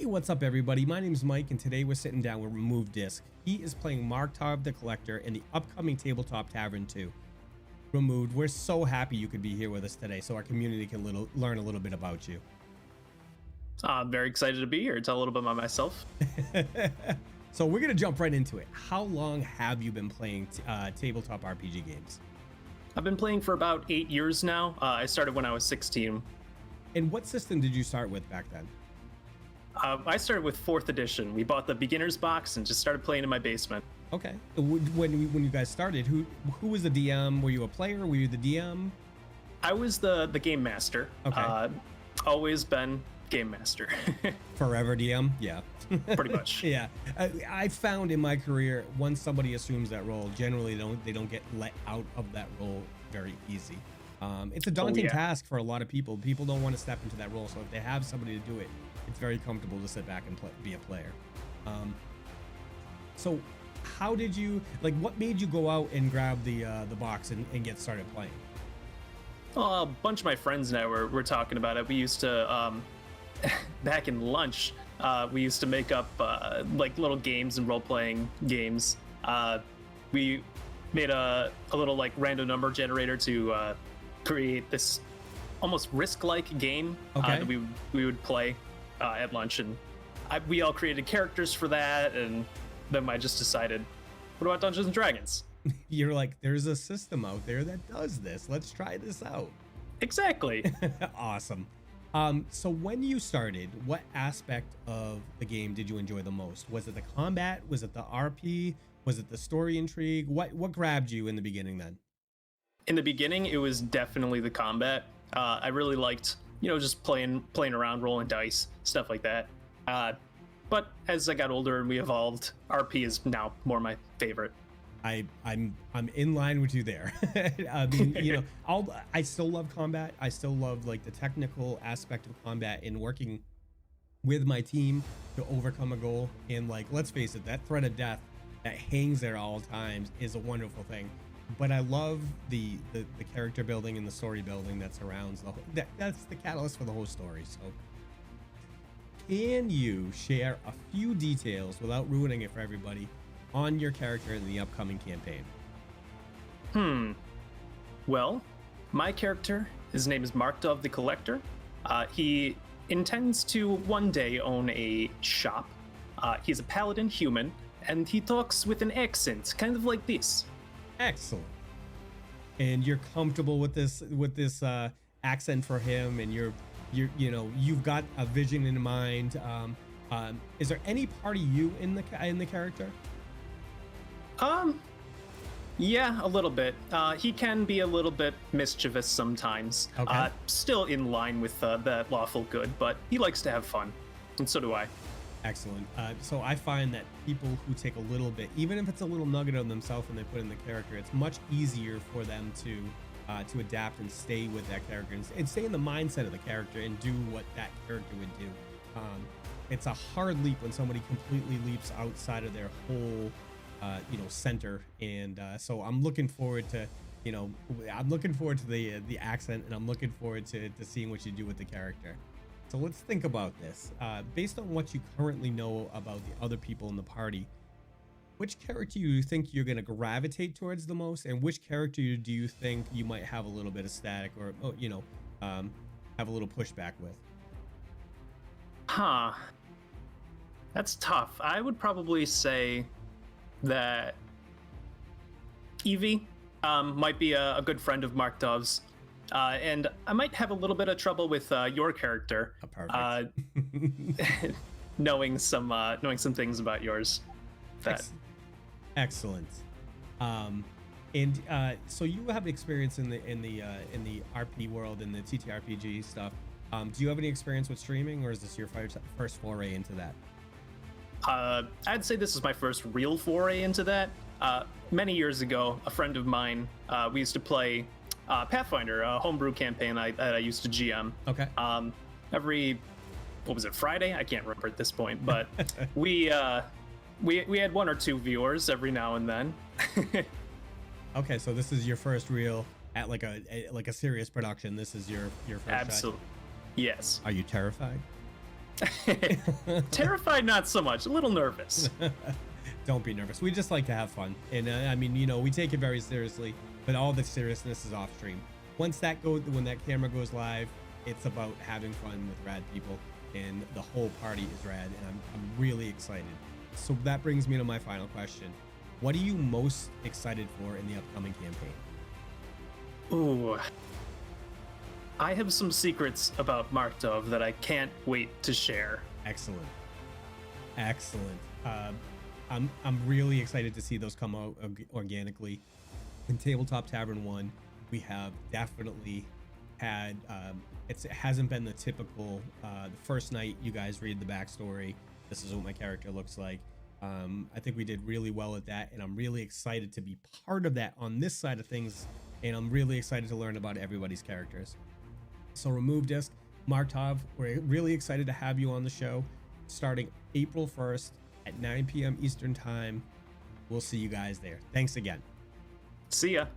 Hey, what's up everybody? My name is Mike and today we're sitting down with Remove Disc. He is playing Tabletop the Collector in the upcoming Tabletop Tavern 2. Removed, we're so happy you could be here with us today so our community can learn a little bit about you. I'm very excited to be here. Tell a little bit about myself. So we're going to jump right into it. How long have you been playing tabletop RPG games? I've been playing for about 8 years now. I started when I was 16. And what system did you start with back then? I started with 4th edition. We bought the beginner's box and just started playing in my basement. Okay. When you guys started, who was the DM? Were you a player? Were you the DM? I was the game master. Okay. Always been game master. Forever DM? Yeah. Pretty much. Yeah. I found in my career, once somebody assumes that role, generally they don't get let out of that role very easy. It's a daunting task for a lot of people. People don't want to step into that role. So if they have somebody to do it, it's very comfortable to sit back and be a player. So how did you, what made you go out and grab the box and get started playing? Well, a bunch of my friends and I were talking about it. We used to, back in lunch, we used to make up little games and role-playing games. We made a little random number generator to create this almost Risk-like game that we would play at lunch, and we all created characters for that, and then I just decided, what about Dungeons and Dragons? You're like, there's a system out there that does this. Let's try this out. Exactly. Awesome. So when you started, what aspect of the game did you enjoy the most? Was it the combat? Was it the RP? Was it the story intrigue? What grabbed you in the beginning then? In the beginning, it was definitely the combat. I really liked, just playing around, rolling dice, stuff like that. But as I got older and we evolved, RP is now more my favorite. I'm in line with you there. I mean, I still love combat. I still love the technical aspect of combat and working with my team to overcome a goal. And let's face it, that threat of death that hangs there all times is a wonderful thing. But I love the character building and the story building that surrounds the whole, that's the catalyst for the whole story. So can you share a few details without ruining it for everybody on your character in the upcoming campaign? Well, my character, his name is Tabletop the Collector. He intends to one day own a shop. He's a paladin human, and he talks with an accent, kind of like this. Excellent. And you're comfortable with this accent for him, and you've got a vision in mind. Is there any part of you in the character? Yeah, a little bit. He can be a little bit mischievous sometimes. Okay. Still in line with the lawful good, but he likes to have fun, and so do I. Excellent. So I find that people who take a little bit, even if it's a little nugget of themselves when they put in the character, it's much easier for them to adapt and stay with that character and stay in the mindset of the character and do what that character would do. It's a hard leap when somebody completely leaps outside of their whole center, and so I'm looking forward to the accent, and I'm looking forward to seeing what you do with the character. So let's think about this. Based on what you currently know about the other people in the party, which character do you think you're going to gravitate towards the most, and which character do you think you might have a little bit of static or have a little pushback with? That's tough. I would probably say that Evie might be a good friend of Mark Dove's, and I might have a little bit of trouble with your character. Perfect. knowing some things about yours. Excellent. So you have experience in the RP world, in the TTRPG stuff. Do you have any experience with streaming, or is this your first foray into that? I'd say this is my first real foray into that. Many years ago, a friend of mine, we used to play Pathfinder, a homebrew campaign that I used to GM. Okay. Every, Friday? I can't remember at this point, but we had 1 or 2 viewers every now and then. Okay, so this is your first real at a serious production. This is your first Absolutely. shot. Yes. Are you terrified? Terrified, not so much. A little nervous. Don't be nervous. We just like to have fun, and I mean, you know, we take it very seriously, but all the seriousness is off stream. Once that goes, when that camera goes live, it's about having fun with rad people, and the whole party is rad, and I'm really excited. So that brings me to my final question: what are you most excited for in the upcoming campaign? Ooh. I have some secrets about Markov that I can't wait to share. Excellent. Excellent. I'm really excited to see those come out organically. In Tabletop Tavern 1, we have definitely had, it hasn't been the typical, the first night you guys read the backstory, this is what my character looks like. I think we did really well at that, and I'm really excited to be part of that on this side of things, and I'm really excited to learn about everybody's characters. So Remove Disc, Markov, we're really excited to have you on the show starting April 1st at 9 p.m. Eastern Time. We'll see you guys there. Thanks again. See ya.